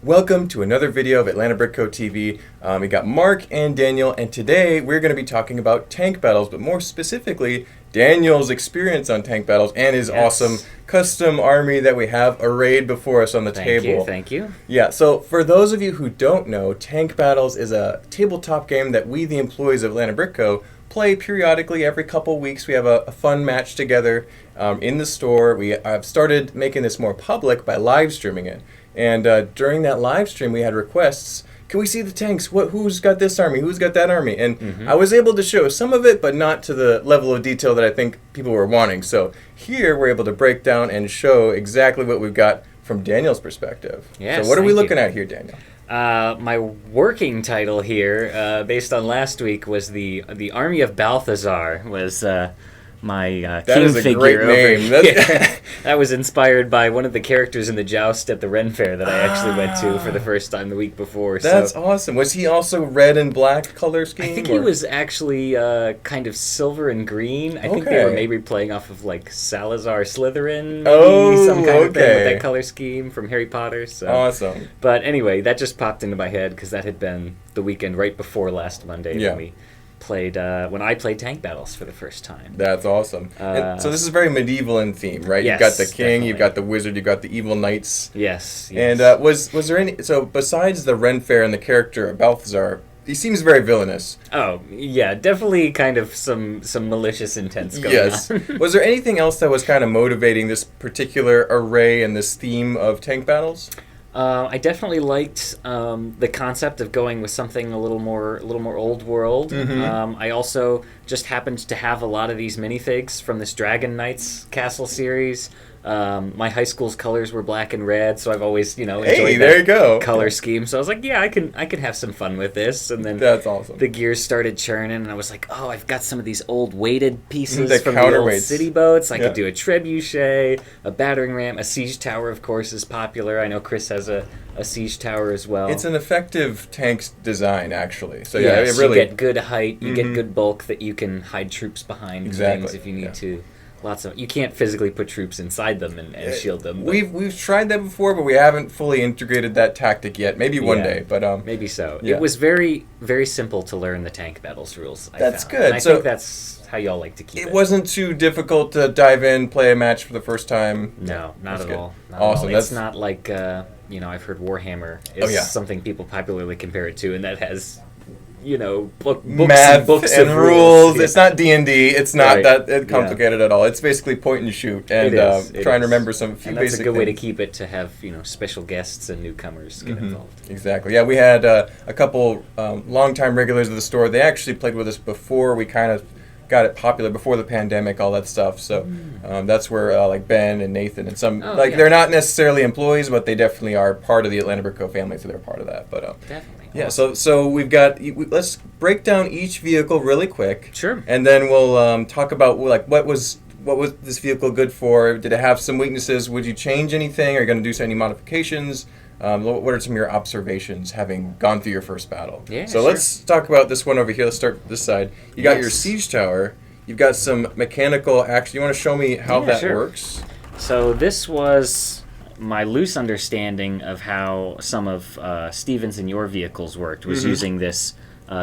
Welcome to another video of Atlanta Brick Co. TV. We got Mark and Daniel, and today we're going to be talking about tank battles, but more specifically, Daniel's experience on tank battles and his awesome custom army that we have arrayed before us on the table. Thank you. Yeah, so for those of you who don't know, Tank Battles is a tabletop game that we, the employees of Atlanta Brick Co., play periodically every couple weeks. We have a fun match together in the store. We have started making this more public by live streaming it. And during that live stream, we had requests. Can we see the tanks? Who's got this army? Who's got that army? And I was able to show some of it, but not to the level of detail that I think people were wanting. So here we're able to break down and show exactly what we've got from Daniel's perspective. Yes, so what are we looking at here, Daniel? My working title here, based on last week, was the Army of Balthazar. Was my king figure. That is a great name. That was inspired by one of the characters in the joust at the Ren Fair that I actually went to for the first time the week before. That's awesome. Was he also red and black color scheme? I think he was actually kind of silver and green. I think they were maybe playing off of like Salazar Slytherin, maybe some kind of thing with that color scheme from Harry Potter. So. Awesome. But anyway, that just popped into my head because that had been the weekend right before last Monday when I played tank battles for the first time. That's awesome. And so this is very medieval in theme, right? Yes, you've got the king, definitely. You've got the wizard, you've got the evil knights. Yes. And was there any? So besides the Ren Fair and the character of Balthazar, he seems very villainous. Oh yeah, definitely kind of some malicious intents going on. Was there anything else that was kind of motivating this particular array and this theme of tank battles? I definitely liked the concept of going with something a little more old world. I also just happened to have a lot of these minifigs from this Dragon Knights Castle series. My high school's colors were black and red, so I've always, enjoyed that color scheme. So I was like, yeah, I can have some fun with this. And then that's awesome. The gears started churning, and I was like, oh, I've got some of these old weighted pieces from the old city boats. I could do a trebuchet, a battering ram, a siege tower, of course, is popular. I know Chris has a siege tower as well. It's an effective tank design, actually. So yes, it really... you get good height, you get good bulk that you can hide troops behind things if you need to. You can't physically put troops inside them and shield them. We've tried that before, but we haven't fully integrated that tactic yet. Maybe one day, but maybe so. Yeah. It was very, very simple to learn the tank battles rules. That's good. And I think that's how y'all like to keep it. It wasn't too difficult to dive in, play a match for the first time. No, not at all. Awesome. It's not like I've heard Warhammer is something people popularly compare it to, and that has. Books Math and books and of rules. Yeah. It's not D&D. It's not that complicated at all. It's basically point and shoot and trying to remember some few basic things. That's a good way to keep it, to have special guests and newcomers get involved. Exactly. Yeah, we had a couple longtime regulars of the store. They actually played with us before we kind of got it popular, before the pandemic, all that stuff. So that's where like Ben and Nathan and some they're not necessarily employees, but they definitely are part of the Atlanta Brick Co. family, so they're part of that. But definitely. Yeah, so we've got. Let's break down each vehicle really quick. Sure. And then we'll talk about what was this vehicle good for? Did it have some weaknesses? Would you change anything? Are you going to do any modifications? What are some of your observations having gone through your first battle? Yeah. So let's talk about this one over here. Let's start this side. You got your siege tower. You've got some mechanical action. You want to show me how that works? So this was my loose understanding of how some of Stevens and your vehicles worked, was using this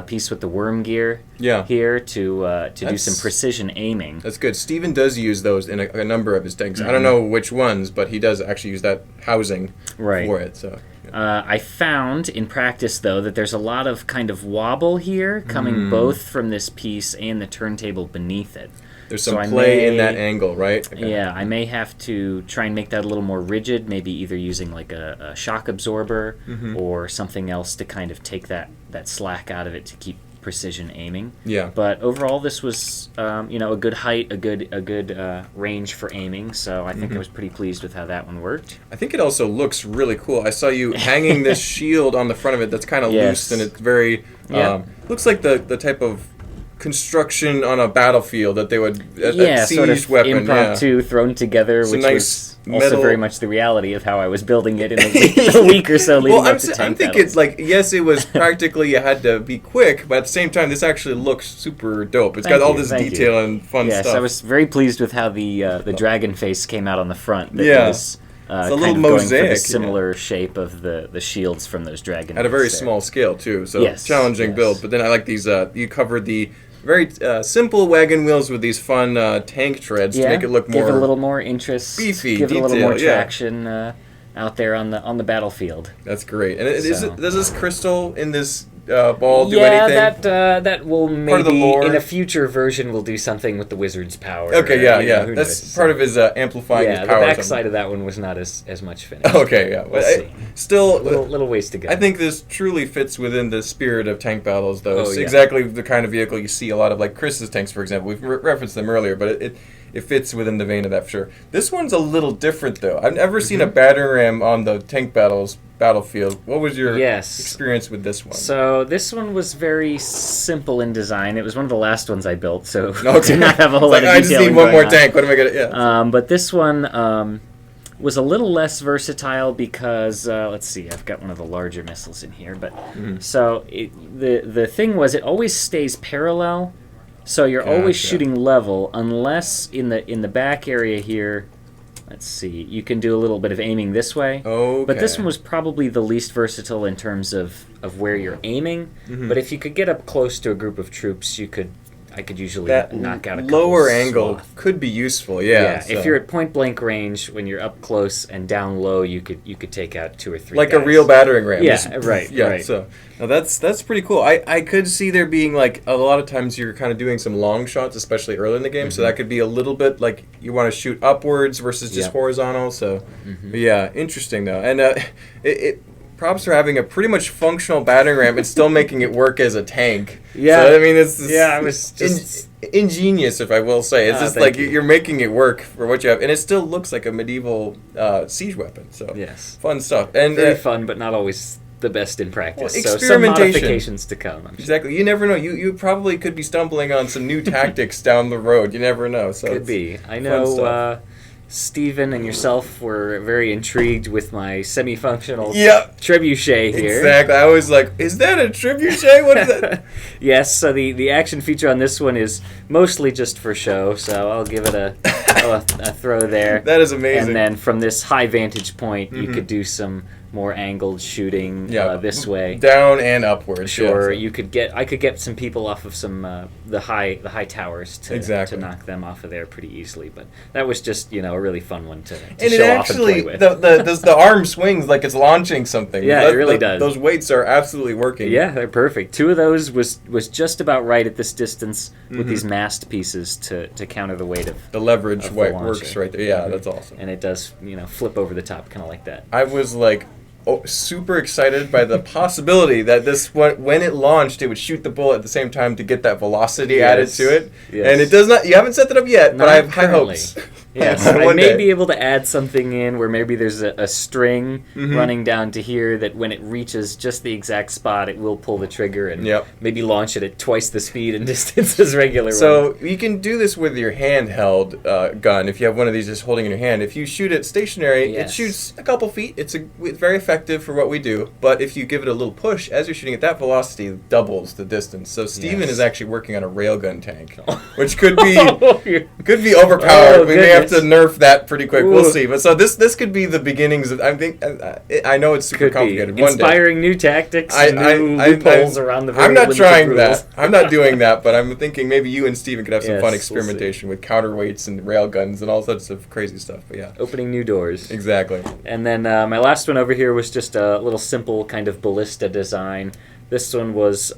piece with the worm gear here to do some precision aiming. That's good. Steven does use those in a number of his tanks. I don't know which ones, but he does actually use that housing for it. So I found in practice, though, that there's a lot of kind of wobble here coming both from this piece and the turntable beneath it. There's some play in that angle, right? Okay. Yeah, I may have to try and make that a little more rigid, maybe either using like a shock absorber or something else to kind of take that slack out of it to keep precision aiming. Yeah. But overall, this was a good height, a good range for aiming. So I think I was pretty pleased with how that one worked. I think it also looks really cool. I saw you hanging this shield on the front of it that's kind of loose, and it's very looks like the type of construction on a battlefield that they would a siege sort of weapon, impromptu thrown together, which was metal. Also very much the reality of how I was building it in a week or so leading up to tank I'm thinking battles. it's like, yes, it was practically you had to be quick, but at the same time, this actually looks super dope. It's got all this detail and fun stuff. Yes, I was very pleased with how the dragon face came out on the front. That was It's a kind little of going for mosaic, the similar shape of the shields from those dragon at a very knights there. small scale too. So Yes, challenging yes. build. But then I like these. You covered the very simple wagon wheels with these fun tank treads to make it look more give it a little more interest, beefy, give it a little more detail, yeah. traction out there on the battlefield. That's great. And So. does this crystal in this ball do Yeah, anything? that will Part of the maybe lore? in a future version will do something with the wizard's power. Okay, yeah, You know, yeah. who That's knows? part of his amplifying Yeah, his the power. or backside something. of that one was not as much finished. Okay, yeah. We'll But see. Still, Little ways to go. I think this truly fits within the spirit of tank battles, though. Oh, It's yeah. exactly the kind of vehicle you see a lot of, like Chris's tanks, for example. We've referenced them earlier, but it fits within the vein of that for sure. This one's a little different, though. I've never seen a battering ram on the tank battlefield. What was your Yes. experience with this one? So this one was very simple in design. It was one of the last ones I built, so Okay. did not have a whole It's lot like, of I just detailing need one going more on. tank. What am I gonna? Yeah. But this one was a little less versatile because let's see, I've got one of the larger missiles in here. But so the thing was, it always stays parallel, so you're always Gotcha. shooting level, unless in the back area here. Let's see, you can do a little bit of aiming this way. Okay. But this one was probably the least versatile in terms of where you're aiming. But if you could get up close to a group of troops, I could usually that knock out a couple lower angle swath. could be useful. Yeah. Yeah, if you're at point blank range, when you're up close and down low, you could take out 2 or 3 like guys. a real battering ram. Yeah, Just- right, Yeah, right. so now that's pretty cool. I could see there being like a lot of times you're kind of doing some long shots, especially early in the game. So that could be a little bit like you want to shoot upwards versus just Yep. horizontal. So, but yeah, interesting though, and props for having a pretty much functional battering ram and still making it work as a tank. Yeah. So, I mean it's Yeah, I was just- ingenious, if I will say. It's just thank like you. you're making it work for what you have, and it still looks like a medieval siege weapon. So Yes. fun stuff. And Very fun, but not always the best in practice. Well, So some experimentation. modifications to come, I'm sure. exactly, you never know. You probably could be stumbling on some new tactics down the road. You never know. So Could it's be. I fun know stuff. Stephen and yourself were very intrigued with my semi-functional Yep. trebuchet here. Exactly. I was like, is that a trebuchet? What is that? Yes, so the action feature on this one is mostly just for show, so I'll give it a throw there. That is amazing. And then from this high vantage point, you could do some more angled shooting this way. Down and upwards. Sure, yeah, so- I could get some people off of some the high towers to Exactly. knock them off of there pretty easily. But that was just a really fun one to And show it off and play actually, with. the arm swings like it's launching something. Yeah, it really does. Those weights are absolutely working. Yeah, they're perfect. 2 of those was just about right at this distance Mm-hmm. with these mast pieces to counter the weight of. The leverage Of the weight launcher. works right there. Yeah, Mhm. that's awesome. And it does flip over the top kind of like that. I was like super excited by the possibility that when it launched, it would shoot the bullet at the same time to get that velocity added Yes. to it. Yes. And it does not. You haven't set that up yet, but Not I have high currently. hopes. Yes, I One may day. be able to add something in where maybe there's a string Mhm. running down to here that when it reaches just the exact spot, it will pull the trigger and Yep. maybe launch it at twice the speed and distance as regular one. So you can do this with your handheld gun. If you have one of these just holding in your hand, if you shoot it stationary, Yes. it shoots a couple feet. It's very effective for what we do. But if you give it a little push as you're shooting at that velocity, it doubles the distance. So Steven Yes. is actually working on a railgun tank, which could be You're- could be overpowered. Oh, We may have to goodness. nerf that pretty quick. We'll Ooh. see. But so this could be the beginnings of. I know it's super could be complicated. One day. inspiring new tactics, I- new I- loopholes around the. Very I'm not limited trying rules. that. I'm not doing that, but I'm thinking maybe you and Steven could have some Yes, fun we'll see. experimentation with counterweights and railguns and all sorts of crazy stuff. But yeah, Opening new doors. exactly. And then my last one over here was just a little simple kind of ballista design. This one was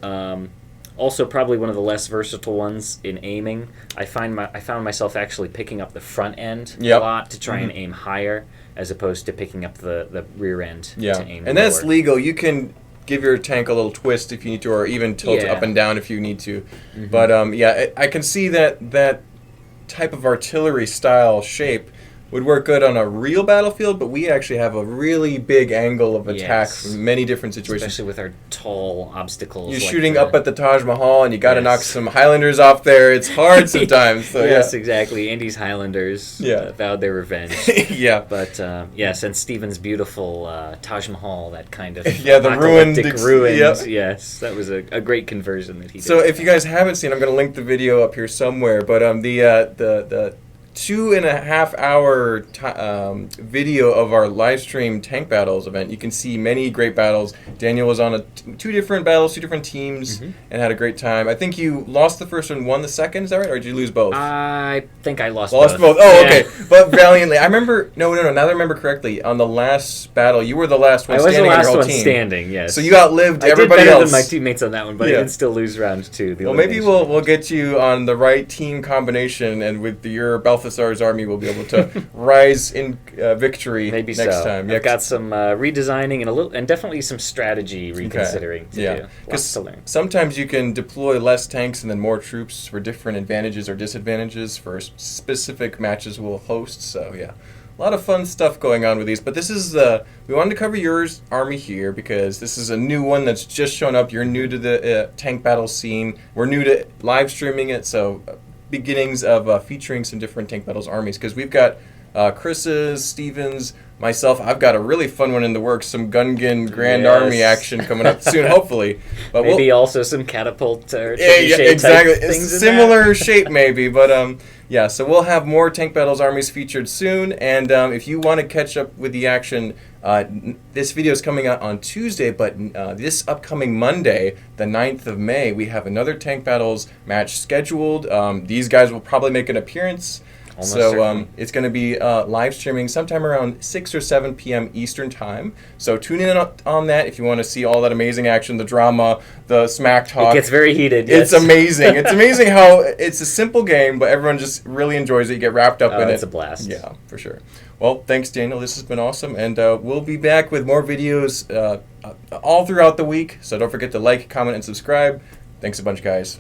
also probably one of the less versatile ones in aiming. I found myself actually picking up the front end Yep. a lot to try and Mhm. aim higher, as opposed to picking up the rear end Yeah, to aim and that's lower. legal. You can give your tank a little twist if you need to, or even tilt it Yeah. up and down if you need to. Mhm. But yeah, I can see that type of artillery style shape would work good on a real battlefield, but we actually have a really big angle of attack Yes. from many different situations. Especially with our tall obstacles. You're like shooting the- up at the Taj Mahal, and you got to Yes. knock some Highlanders off there. It's hard sometimes. So yes, exactly. Andy's Highlanders Yeah. vowed their revenge. yeah. But yes, and Stephen's beautiful Taj Mahal, that kind of Yeah, the ruined apocalyptic ruins. yep. Yes, that was a great conversion that he did. So if you guys haven't seen, I'm going to link the video up here somewhere. But the 2.5 hour video of our live stream tank battles event. You can see many great battles. Daniel was on two different battles, two different teams, and had a great time. I think you lost the first one, won the second. Is that right, or did you lose both? I think I lost both. both. Oh, yeah. okay. But valiantly. I remember. No. Now that I remember correctly, on the last battle, you were the last one standing on your whole team. I was the last one standing. Yes. So you outlived everybody I did better else. than my teammates on that one, but I did still lose round 2. Well, maybe we'll get you on the right team combination, and with your Balthazar's army, we'll be able to rise in victory next time. I've got some redesigning and definitely some strategy reconsidering to do. Lots to learn. Sometimes you can deploy less tanks and then more troops for different advantages or disadvantages for specific matches we'll host. So yeah, a lot of fun stuff going on with these. But this is we wanted to cover your army here because this is a new one that's just shown up. You're new to the tank battle scene. We're new to live streaming it, so beginnings of featuring some different tank battles armies, because we've got Chris's, Steven's, myself. I've got a really fun one in the works, some Gungan Grand Army action coming up soon, hopefully. But maybe also some catapult or exactly things similar shape maybe, but yeah. So we'll have more tank battles armies featured soon, and if you want to catch up with the action, this video is coming out on Tuesday, but this upcoming Monday, the 9th of May, we have another tank battles match scheduled. These guys will probably make an appearance. So it's going to be live streaming sometime around 6 or 7 p.m. Eastern Time. So tune in on that if you want to see all that amazing action, the drama, the smack talk. It gets very heated. Yes. It's amazing. It's amazing how it's a simple game, but everyone just really enjoys it. You get wrapped up in it. It's a blast. Yeah, for sure. Well, thanks, Daniel. This has been awesome. And we'll be back with more videos all throughout the week. So don't forget to like, comment, and subscribe. Thanks a bunch, guys.